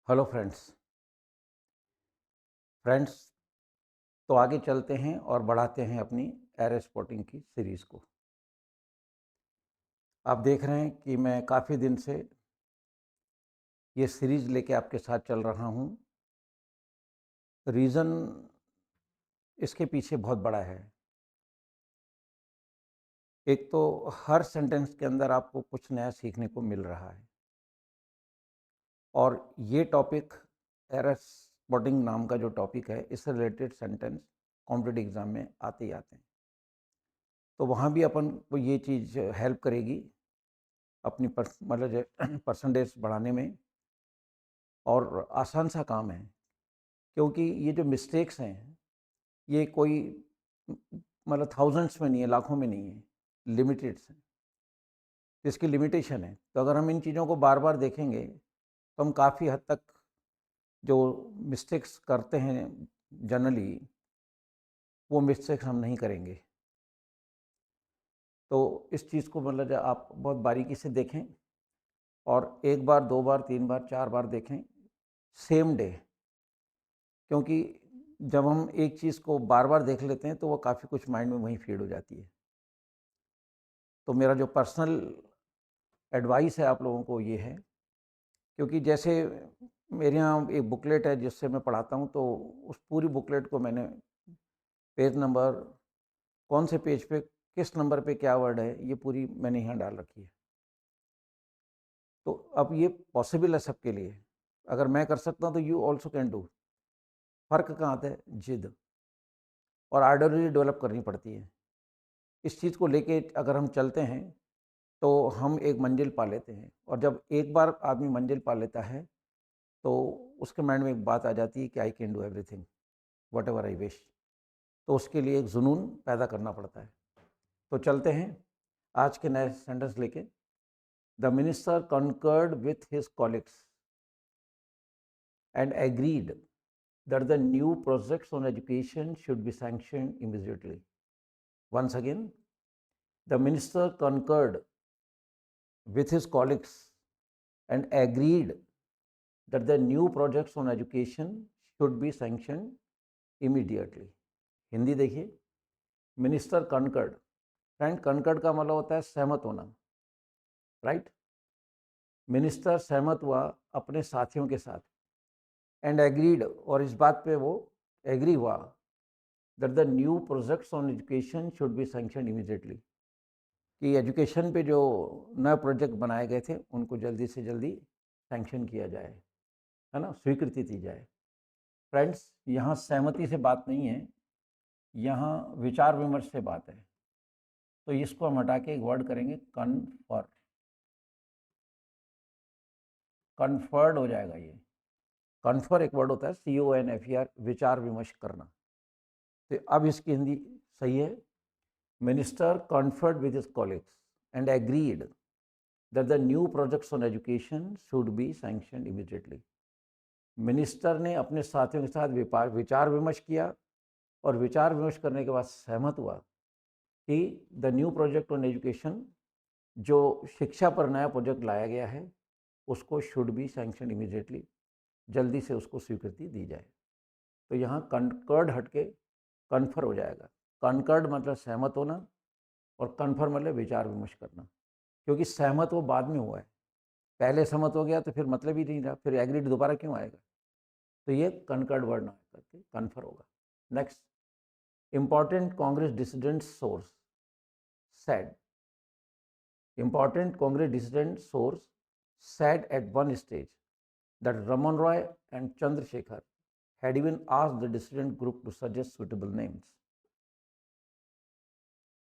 Hello friends. Friends, तो आगे चलते हैं और बढ़ाते हैं अपनी एयर स्पॉटिंग की सीरीज़ को। आप देख रहे हैं कि मैं काफ़ी दिन से ये सीरीज़ लेके आपके साथ चल रहा हूँ। रीज़न इसके पीछे बहुत बड़ा है। एक तो हर सेंटेंस के अंदर आपको कुछ नया सीखने को मिल रहा है और ये टॉपिक एयर स्पॉटिंग नाम का जो टॉपिक है, इससे रिलेटेड सेंटेंस कॉम्पिटिटिव एग्ज़ाम में आते ही आते हैं। तो वहाँ भी अपन को ये चीज़ हेल्प करेगी अपनी मतलब जो परसेंटेज बढ़ाने में। और आसान सा काम है, क्योंकि ये जो मिस्टेक्स हैं, ये कोई मतलब थाउजेंड्स में नहीं है, लाखों में नहीं है, लिमिटेड्स हैं। तो इसकी लिमिटेशन है। तो अगर हम इन चीज़ों को बार बार देखेंगे तो हम काफ़ी हद तक जो मिस्टेक्स करते हैं जनरली, वो मिस्टेक्स हम नहीं करेंगे। तो इस चीज़ को मतलब आप बहुत बारीकी से देखें और एक बार, दो बार, तीन बार, चार बार देखें सेम डे। क्योंकि जब हम एक चीज़ को बार-बार देख लेते हैं तो वो काफ़ी कुछ माइंड में वहीं फ़ीड हो जाती है। तो मेरा जो पर्सनल एडवाइस है आप लोगों को ये है, क्योंकि जैसे मेरे यहाँ एक बुकलेट है जिससे मैं पढ़ाता हूँ, तो उस पूरी बुकलेट को मैंने पेज नंबर, कौन से पेज पे किस नंबर पे क्या वर्ड है, ये पूरी मैंने यहाँ डाल रखी है। तो अब ये पॉसिबल है सबके लिए। अगर मैं कर सकता हूँ तो यू ऑल्सो कैन डू। फ़र्क कहाँ आता है? जिद और आइडियोलॉजी डेवलप करनी पड़ती है। इस चीज़ को लेके अगर हम चलते हैं तो हम एक मंजिल पा लेते हैं। और जब एक बार आदमी मंजिल पा लेता है तो उसके माइंड में एक बात आ जाती है कि I can do everything whatever I wish. तो उसके लिए एक जुनून पैदा करना पड़ता है। तो चलते हैं आज के नए सेंटेंस लेके। The minister conquered with his colleagues and agreed that the new projects on education should be sanctioned immediately. Once again, the minister concurred with his colleagues and agreed that the new projects on education should be sanctioned immediately. Hindi देखिए, minister conquered. Friend, conquered का मतलब होता है सहमत होना, right. Minister सहमत हुआ अपने साथियों के साथ, एंड एग्रीड, और इस बात पे वो एग्री हुआ, that the new projects on education should be sanction immediately, कि एजुकेशन पे जो नए प्रोजेक्ट बनाए गए थे उनको जल्दी से जल्दी सैंक्शन किया जाए, है ना, स्वीकृति दी जाए। फ्रेंड्स, यहाँ सहमति से बात नहीं है, यहाँ विचार विमर्श से बात है। तो इसको हम हटा के एक वर्ड करेंगे कन्फर। कन्फर्ड हो जाएगा ये। कन्फर एक वर्ड होता है, CONFER, विचार विमर्श करना। तो अब इसकी हिंदी सही है, minister conferred with his colleagues and agreed that the new projects on education should be sanctioned immediately. Minister ने अपने साथियों के साथ विचार विमर्श किया और विचार विमर्श करने के बाद सहमत हुआ कि the new project on education, जो शिक्षा पर नया प्रोजेक्ट लाया गया है, उसको शुड बी सैंक्शन इमीडिएटली, जल्दी से उसको स्वीकृति दी जाए। तो यहाँ कंकर्ड हट के कन्फर हो जाएगा। कंकर्ड मतलब सहमत होना और कन्फर मतलब विचार विमर्श करना, क्योंकि सहमत वो बाद में हुआ है। पहले सहमत हो गया तो फिर मतलब ही नहीं रहा, फिर एग्रीड दोबारा क्यों आएगा। तो ये कंकर्ड वर्ड ना करके कन्फर होगा। Next, important Congress dissident source said, important Congress dissident source said at one stage that Raman Roy and Chandrasekhar had even asked the dissident group to suggest suitable names.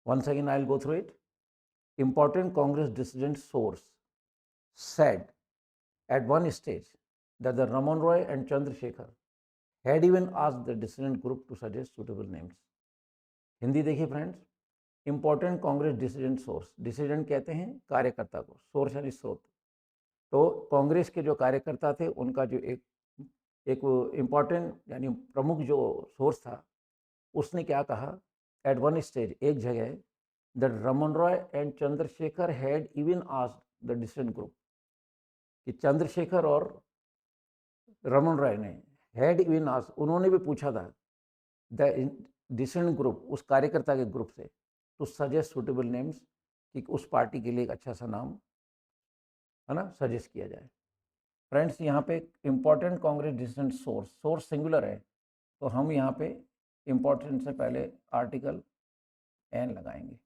Once again, I'll go through it. Important Congress dissident source said at one stage that the Raman Roy and Chandrasekhar had even asked the dissident group to suggest suitable names. Hindi देखिए friends, important Congress dissident source, dissident कहते हैं कार्यकर्ता को, source यानी स्रोत। तो कांग्रेस के जो कार्यकर्ता थे उनका जो एक एक इम्पॉर्टेंट यानी प्रमुख जो सोर्स था, उसने क्या कहा, एट वन स्टेज, एक जगह, that Raman Roy and Chandrashekhar had even asked the डिसीडेंट group, कि चंद्रशेखर और रमन राय ने हैड इवन आस्क्ड, उन्होंने भी पूछा था द डिसेंट ग्रुप, उस कार्यकर्ता के ग्रुप से, टू सजेस्ट सुटेबल नेम्स, कि उस पार्टी के लिए एक अच्छा सा नाम है ना सजेस्ट किया जाए। फ्रेंड्स यहाँ पे important Congress decent source, source singular है, तो हम यहाँ पे इम्पॉर्टेंट से पहले आर्टिकल एन लगाएंगे,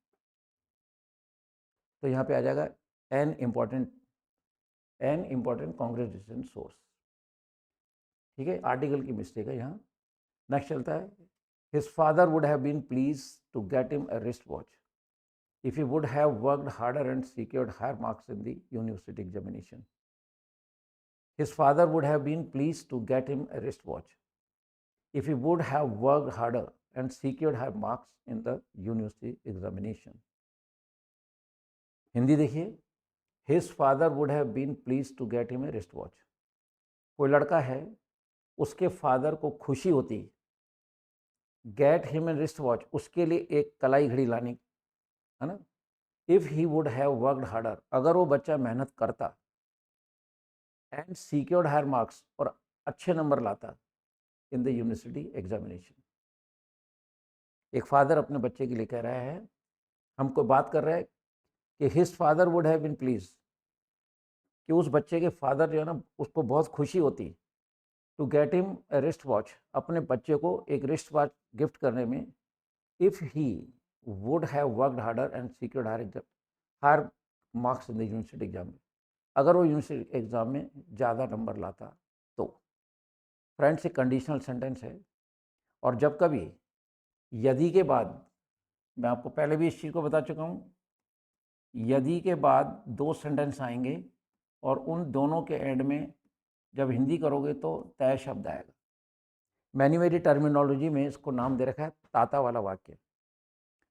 तो यहाँ पे आ जाएगा an important Congress decent source. ठीक है, आर्टिकल की मिस्टेक है यहाँ। नेक्स्ट चलता है, his father would have been pleased to get him a wrist watch if he would have worked harder and secured higher marks in the university examination. His father would have been pleased to get him a wristwatch if he would have worked harder and secured higher marks in the university examination. Hindi देखिए, his father would have been pleased to get him a wristwatch. कोई लड़का है, उसके father को खुशी होती gate him a wrist watch, उसके लिए एक कलाई घड़ी लाने, है ना, if he would have worked harder, अगर वो बच्चा मेहनत करता, एंड सिक्योर्ड हायर मार्क्स, और अच्छे नंबर लाता इन द यूनिवर्सिटी एग्जामिनेशन। एक फादर अपने बच्चे के लिए कह रहा है, हमको बात कर रहा है कि his father would have been pleased, कि उस बच्चे के फादर जो है ना, उसको बहुत खुशी होती to get him a wrist watch, अपने बच्चे को एक रिस्ट वॉच गिफ्ट करने में, if he would have worked harder and secured higher marks in the university exam, अगर वो यूनिवर्सिटी एग्जाम में ज़्यादा नंबर लाता तो। फ्रेंड्स, एक कंडीशनल सेंटेंस है, और जब कभी यदि के बाद, मैं आपको पहले भी इस चीज़ को बता चुका हूँ, यदि के बाद दो सेंटेंस आएंगे और उन दोनों के एंड में जब हिंदी करोगे तो तय शब्द आएगा। मैंने मेरी टर्मिनोलॉजी में इसको नाम दे रखा है ताता वाला वाक्य।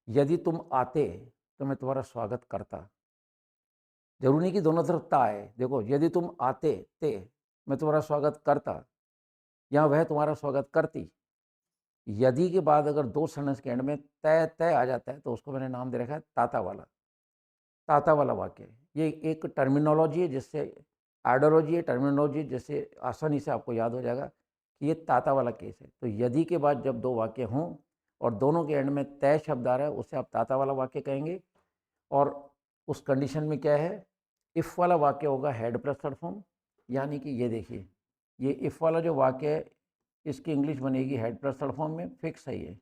यदि तुम आते तो मैं तुम्हारा स्वागत करता, जरूरी नहीं कि दोनों तरफ ता है। देखो, यदि तुम आते ते, मैं तुम्हारा स्वागत करता, या वह तुम्हारा स्वागत करती। यदि के बाद अगर दो सेंटेंस के एंड में तय तय आ जाता है तो उसको मैंने नाम दे रखा है ताता वाला वाक्य। ये एक टर्मिनोलॉजी है, जिससे आइडियोलॉजी है, टर्मिनोलॉजी, जिससे आसानी से आपको याद हो जाएगा कि ये ताता वाला केस है। तो यदि के बाद जब दो वाक्य हों और दोनों के एंड में तय शब्द आ रहा है, उसे आप ताता वाला वाक्य कहेंगे। और उस कंडीशन में क्या है, इफ़ वाला वाक्य होगा हेड प्लस थर्ड फॉर्म, यानी कि ये देखिए, ये इफ़ वाला जो वाक्य है, इसकी इंग्लिश बनेगी हेड प्लस थर्ड फॉर्म में, फिक्स है ये,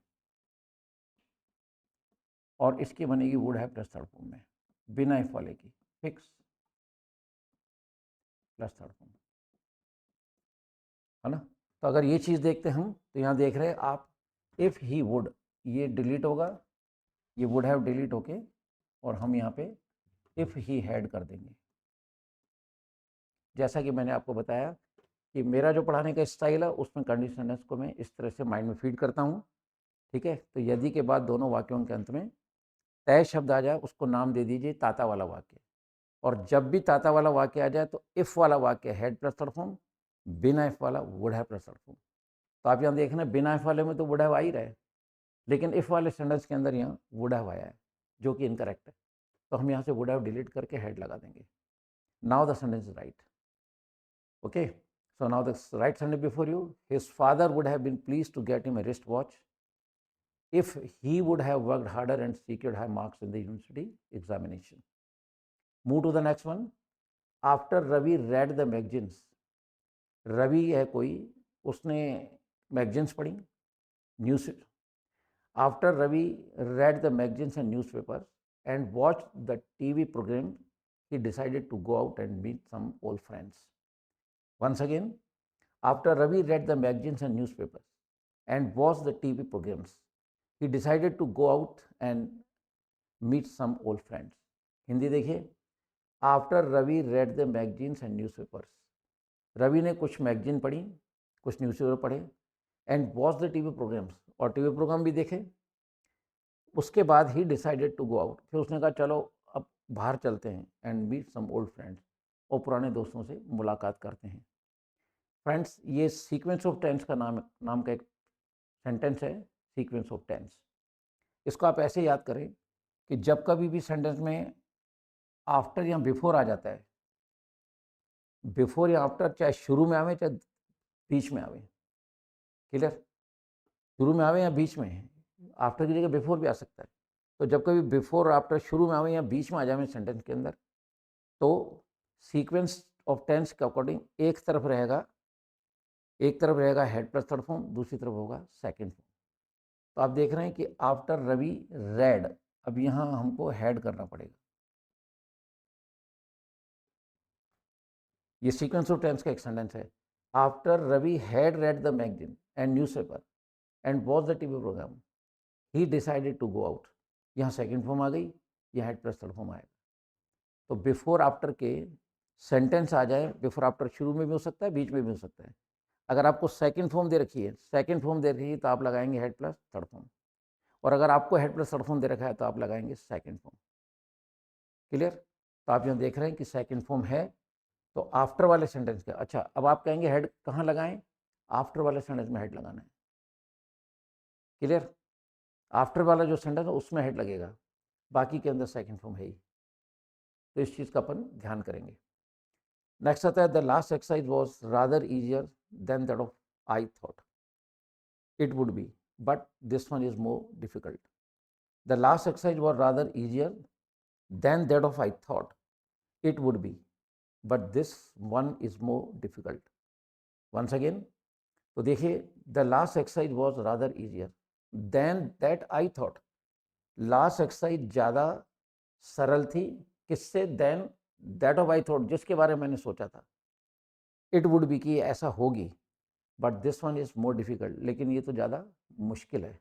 और इसकी बनेगी would have plus third form में, बिना इफ वाले की, फिक्स प्लस थर्ड फॉर्म, है ना। तो अगर ये चीज़ देखते हम, तो यहाँ देख रहे हैं आप, इफ़ ही वुड, ये डिलीट होगा, ये वुड हैव डिलीट होके, और हम यहाँ पे इफ़ ही हैड कर देंगे। जैसा कि मैंने आपको बताया कि मेरा जो पढ़ाने का स्टाइल है, उसमें कंडीशनर्स को मैं इस तरह से माइंड में फीड करता हूँ। ठीक है, तो यदि के बाद दोनों वाक्यों के अंत में तय शब्द आ जाए, उसको नाम दे दीजिए ताता वाला वाक्य। और जब भी ताता वाला वाक्य आ जाए तो इफ़ वाला वाक्य हेड प्लस थर्ड फॉर्म, बिना इफ़ वाला would have plus third form. तो आप यहाँ देखना, बिना इफ़ वाले में तो वुड हैव आ ही रहा है, लेकिन इफ़ वाले सेंटेंस के अंदर यहाँ वुड हैव आया है, जो कि इनकरेक्ट है। तो हम यहाँ से वुड हैव डिलीट करके हेड लगा देंगे। Now the sentence is right. Okay, so now the right sentence before you, his father would have been pleased to get him a wristwatch if he would have worked harder and secured high marks in the university examination. Move to the next one. After Ravi read the magazines, Ravi है कोई, उसने magazines पढ़ी, news. After Ravi read the magazines and newspapers and watched the TV program, he decided to go out and meet some old friends. Once again, after Ravi read the magazines and newspapers and watched the TV programs, he decided to go out and meet some old friends. Hindi देखिए, after Ravi read the magazines and newspapers, Ravi ने कुछ magazine पढ़ी, कुछ newspaper पढ़े, and watch the TV programs, और TV program भी देखे। उसके बाद ही डिसाइडेड टू गो आउट, फिर उसने कहा चलो अब बाहर चलते हैं, and meet some old friends, और पुराने दोस्तों से मुलाकात करते हैं। फ्रेंड्स, ये सीक्वेंस ऑफ टेंस का नाम का एक सेंटेंस है, सीक्वेंस ऑफ टेंस। इसको आप ऐसे याद करें कि जब कभी भी सेंटेंस में आफ्टर या बिफोर आ जाता है, बिफोर या आफ्टर चाहे शुरू में आवे चाहे बीच में आवे, क्लियर, शुरू में आवे या बीच में, आफ्टर की जगह बिफोर भी आ सकता है। तो जब कभी बिफोर आफ्टर शुरू में आवे या बीच में आ जाए सेंटेंस के अंदर, तो सीक्वेंस ऑफ टेंस के अकॉर्डिंग एक तरफ रहेगा हेड प्लस थर्ड फॉर्म, दूसरी तरफ होगा सेकंड फॉर्म। तो आप देख रहे हैं कि आफ्टर रवि रेड, अब यहाँ हमको हेड करना पड़ेगा। ये सीक्वेंस ऑफ टेंस का एक सेंटेंस है। After Ravi had read the magazine and newspaper and watch the TV programme, he decided to go out. यहाँ सेकंड फॉर्म आ गई, यहाँ हेड प्लस थर्ड फॉर्म आएगा। तो बिफोर आफ्टर के सेंटेंस आ जाए, बिफोर आफ्टर शुरू में भी हो सकता है, बीच में भी हो सकता है। अगर आपको सेकंड फॉर्म दे रखी है तो आप लगाएंगे हेड प्लस थर्ड फॉर्म, और अगर आपको हेड प्लस थर्ड फॉर्म दे रखा है तो आप लगाएंगे सेकंड फॉर्म, क्लियर। तो आप यहाँ देख रहे हैं कि सेकंड फॉर्म है, तो आफ्टर वाले सेंटेंस का। अच्छा, अब आप कहेंगे हेड कहाँ लगाएं, आफ्टर वाले सेंटेंस में हेड लगाना है, क्लियर। आफ्टर वाला जो सेंटेंस है उसमें हेड लगेगा, बाकी के अंदर सेकंड फॉर्म है ही। तो इस चीज़ का अपन ध्यान करेंगे। नेक्स्ट आता है, the last exercise was rather easier than that of I thought it would be, but this one is more difficult. The last exercise was rather easier than that of I thought it would be, but this one is more difficult. Once again, तो देखिए, the last exercise was rather easier than that I thought. Last exercise ज़्यादा सरल थी, किससे, than that of I thought, जिसके बारे में मैंने सोचा था। इट वुड बी, कि ऐसा होगी, but this one is more difficult, लेकिन ये तो ज़्यादा मुश्किल है।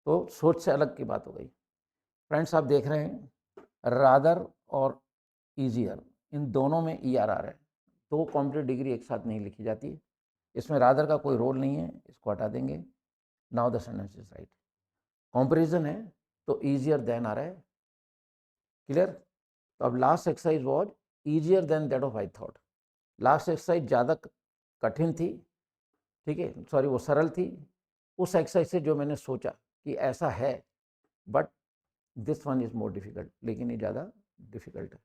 तो सोच से अलग की बात हो गई। फ्रेंड्स, आप देख रहे हैं रादर और ईजियर, इन दोनों में ई आर आ रहा है। दो कॉम्प्लीट डिग्री एक साथ नहीं लिखी जाती, इसमें रादर का कोई रोल नहीं है, इसको हटा देंगे। Now the sentence is right. Comparison है तो ईजियर देन आ रहा है, क्लियर। तो अब last exercise was easier than that of I thought. Last exercise ज़्यादा कठिन थी, ठीक है, सॉरी, वो सरल थी उस एक्सरसाइज से जो मैंने सोचा कि ऐसा है, but this one is more difficult, लेकिन ये ज़्यादा डिफिकल्ट है।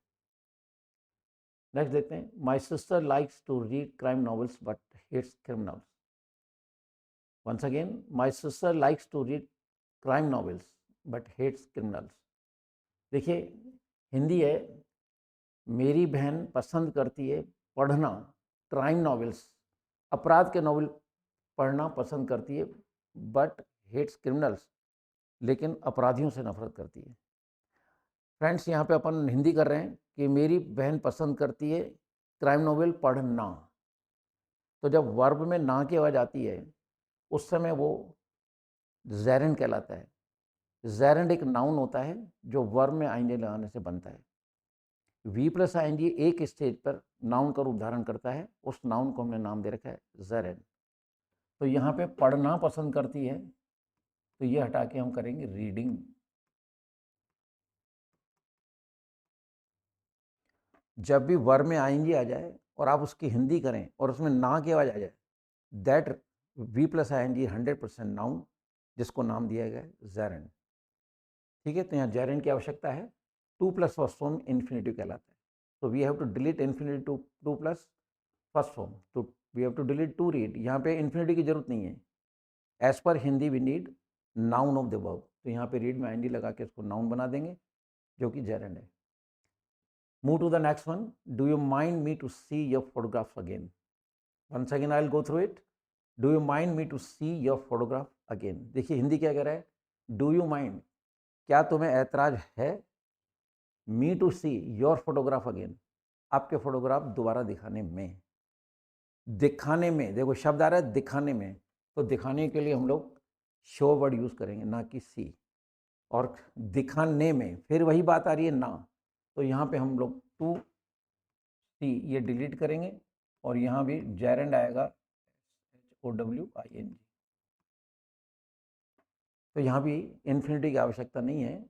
नेक्स्ट देखते हैं, my sister likes to read crime novels but hates criminals. Once again, my sister likes to read crime novels but hates criminals. देखिए, हिंदी है, मेरी बहन पसंद करती है पढ़ना क्राइम नॉवेल्स, अपराध के नॉवेल पढ़ना पसंद करती है, बट हेट्स क्रिमिनल्स, लेकिन अपराधियों से नफरत करती है। फ्रेंड्स, यहाँ पे अपन हिंदी कर रहे हैं कि मेरी बहन पसंद करती है क्राइम नॉवेल पढ़ना। तो जब वर्ब में ना की आवाज़ आती है उस समय वो ज़ेरेंड कहलाता है। ज़ेरेंड एक नाउन होता है जो वर्ब में आईएनजी लगाने से बनता है। वी प्लस आईएनजी एक स्टेज पर नाउन का रूप धारण करता है, उस नाउन को हमने नाम दे रखा है ज़ेरेंड। तो यहाँ पे पढ़ना पसंद करती है, तो ये हटा के हम करेंगे रीडिंग। जब भी वर्ब में आईएनजी आ जाए और आप उसकी हिंदी करें और उसमें ना की आवाज़ आ जाए, that V plus ING 100% noun, जिसको नाम दिया गया है ज़ेरेंड, ठीक है। तो यहाँ ज़ेरेंड की आवश्यकता है, to plus first form infinitive कहलाता है। तो we have to delete infinitive to plus first form, तो we have to delete to read. यहाँ पे इन्फिनिटी की जरूरत नहीं है, as per Hindi we need noun of the verb. तो यहाँ पे रीड में आईएनजी लगा के इसको नाउन बना देंगे, जो कि जेरेंड है। Move to the next one, do you mind me to see your photographs again. Once again I will go through it. Do you mind me to see your photograph again. देखिए हिंदी क्या कह रहा है, do you mind, क्या तुम्हें ऐतराज है, me to see your photograph again, आपके फोटोग्राफ दोबारा दिखाने में। दिखाने में, देखो शब्द आ रहा है दिखाने में, तो दिखाने के लिए हम लोग शो वर्ड यूज करेंगे, ना कि सी। और दिखाने में फिर वही बात आ रही है ना, तो यहाँ पे हम लोग टू सी ये डिलीट करेंगे, और यहाँ भी जेरेंड आएगा HOWING। तो यहाँ भी इन्फिनिटी की आवश्यकता नहीं है,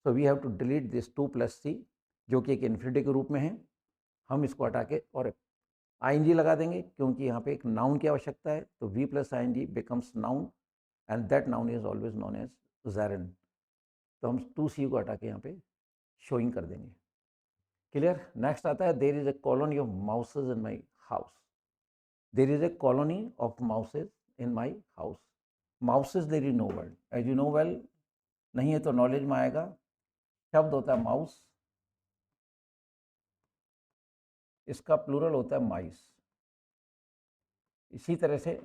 so we have to delete this to plus C, जो कि एक इन्फिनिटी के रूप में है। हम इसको हटा के और आईएनजी लगा देंगे, क्योंकि यहाँ पे एक नाउन की आवश्यकता है। तो V plus ING becomes noun, and that noun is always known as gerund. तो हम टू सी को हटा के यहाँ पे शोइंग कर देंगे, क्लियर। नेक्स्ट आता है, there is a colony of mouses in my house. There is a colony of mouses in my house. Mouses there is no word. As you know well, नहीं है तो नॉलेज में आएगा. शब्द होता है माउस, इसका प्लूरल होता है माइस. इसी तरह से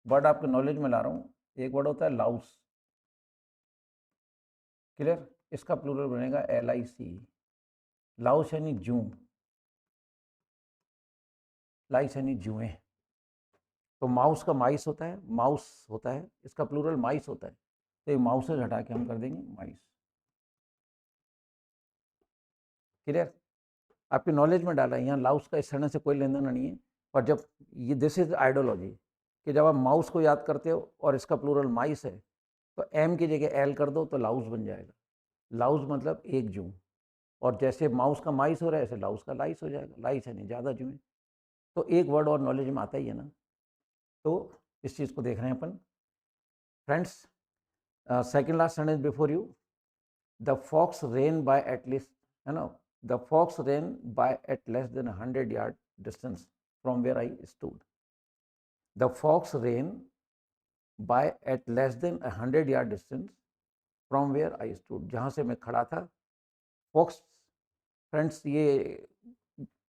वर्ड आपके नॉलेज में ला रहा हूँ. एक वर्ड होता है लाउस. क्लियर? इसका प्लूरल बनेगा LIC. लाउस यानी जू, लाइस यानी जुएं. तो माउस का माइस होता है, माउस होता है, इसका प्लूरल माइस होता है. तो ये माउसेज हटा के हम कर देंगे माइस. क्लियर? आपकी नॉलेज में डाला है. यहाँ लाउस का इस तरह से कोई लेन देन नहीं है. पर जब ये दिस इज आइडियोलॉजी कि जब आप माउस को याद करते हो और इसका प्लूरल माइस है तो एम की जगह एल कर दो तो लाउस बन जाएगा. लाउस मतलब एक जू. और जैसे माउस का माइस हो रहा है ऐसे लाउस का लाइस हो जाएगा. लाइस है नहीं, ज़्यादा जू है. तो एक वर्ड और नॉलेज में आता ही है ना. तो इस चीज़ को देख रहे हैं अपन. Friends, second last sentence before you. The fox ran by at least, है ना, the fox ran by at less than 100 yard distance from where I stood. The fox ran by at less than 100 yard distance from where I stood. जहाँ से मैं खड़ा था. Fox, friends, ये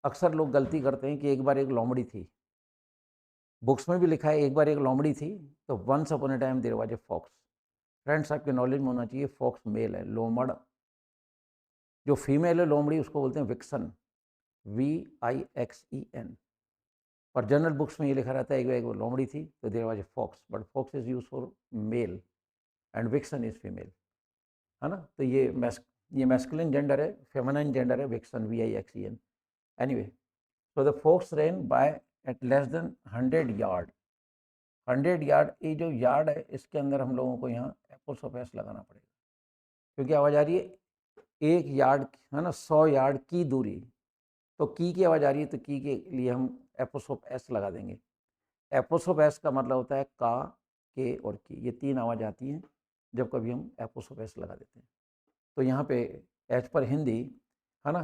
अक्सर लोग गलती करते हैं कि एक बार एक लोमड़ी थी. बुक्स में भी लिखा है एक बार एक लोमड़ी थी. तो once upon a time there was a fox. Friends, आपके नॉलेज में होना चाहिए फॉक्स मेल है, लोमड़. जो फीमेल है लोमड़ी उसको बोलते हैं विक्सन, VIXEN. पर जनरल बुक्स में ये लिखा रहता है एक बार लोमड़ी थी तो there was a fox. But fox is use for male and vixen is female, है ना. तो ये मैस्कुलिन जेंडर है, फेमिनिन जेंडर है vixen, VIXEN. Anyway, so the fox ran by at less than 100 yard. 100 yard, ये जो yard है इसके अंदर हम लोगों को यहाँ एपोस्ट्रोफ लगाना पड़ेगा क्योंकि आवाज़ आ रही है 1 यार्ड, है ना, 100 यार्ड की दूरी. तो की आवाज़ आ रही है तो की के लिए हम एपोस्ट्रोफ लगा देंगे. एपोस्ट्रोफ का मतलब होता है का, के और की. ये 3 आवाज़ आती हैं जब कभी हम एपोस्ट्रोफ लगा देते हैं. तो यहाँ पे एज पर हिंदी, है ना,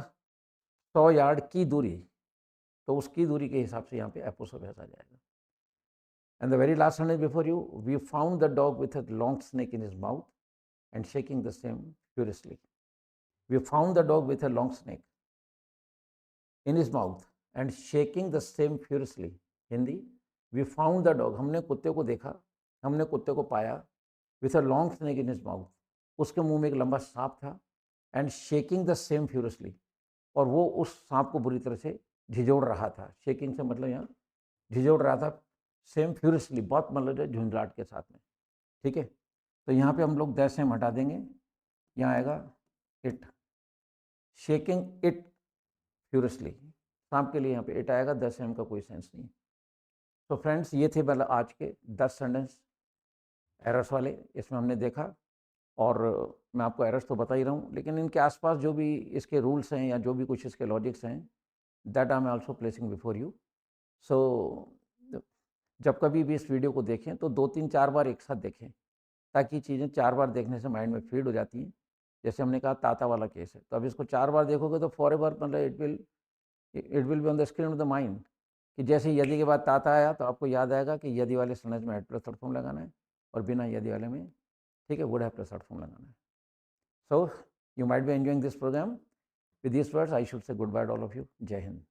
100 यार्ड की दूरी, तो उसकी दूरी के हिसाब से यहाँ पे एपोस्ट्रोफ आ जाएगा. And the very last sentence before you, we found the dog with a long snake in his mouth and shaking the same furiously. We found the dog with a long snake in his mouth and shaking the same furiously. Hindi, we found the dog, हमने कुत्ते को देखा, हमने कुत्ते को पाया, with a long snake in his mouth, उसके मुंह में एक लंबा सांप था, and shaking the same furiously, और वो उस सांप को बुरी तरह से झिझोड़ रहा था. शेकिंग से मतलब यहाँ झिझोड़ रहा था. सेम फ्यूरियसली, बहुत मतलब झुंझलाहट के साथ में. ठीक है. तो यहाँ पे हम लोग द सेम हटा देंगे. यहाँ आएगा इट, शेकिंग इट फ्यूरियसली. सांप के लिए यहाँ पे इट आएगा, द सेम का कोई सेंस नहीं. तो फ्रेंड्स, ये थे मतलब आज के 10 सेंटेंस एरर्स वाले. इसमें हमने देखा, और मैं आपको एरर्स तो बता ही रहा हूँ, लेकिन इनके आसपास जो भी इसके रूल्स हैं या जो भी कुछ इसके लॉजिक्स हैं, that I am also placing before you. So जब कभी भी इस वीडियो को देखें तो 2-3-4 बार एक साथ देखें, ताकि चीज़ें 4 बार देखने से माइंड में फीड हो जाती हैं. जैसे हमने कहा ताता वाला केस है, तो अब इसको 4 बार देखोगे तो फॉरएवर मतलब it will be on the screen of the mind. कि जैसे यदि के बाद ताता आया तो आपको याद आएगा कि यदि वाले सेंटेंस में प्लस थर्ड फॉर्म लगाना है, और बिना यदि वाले में, ठीक है, would have plus third form लगाना है. So you might be enjoying this programme. With this words I should say goodbye all of you. जय हिंद.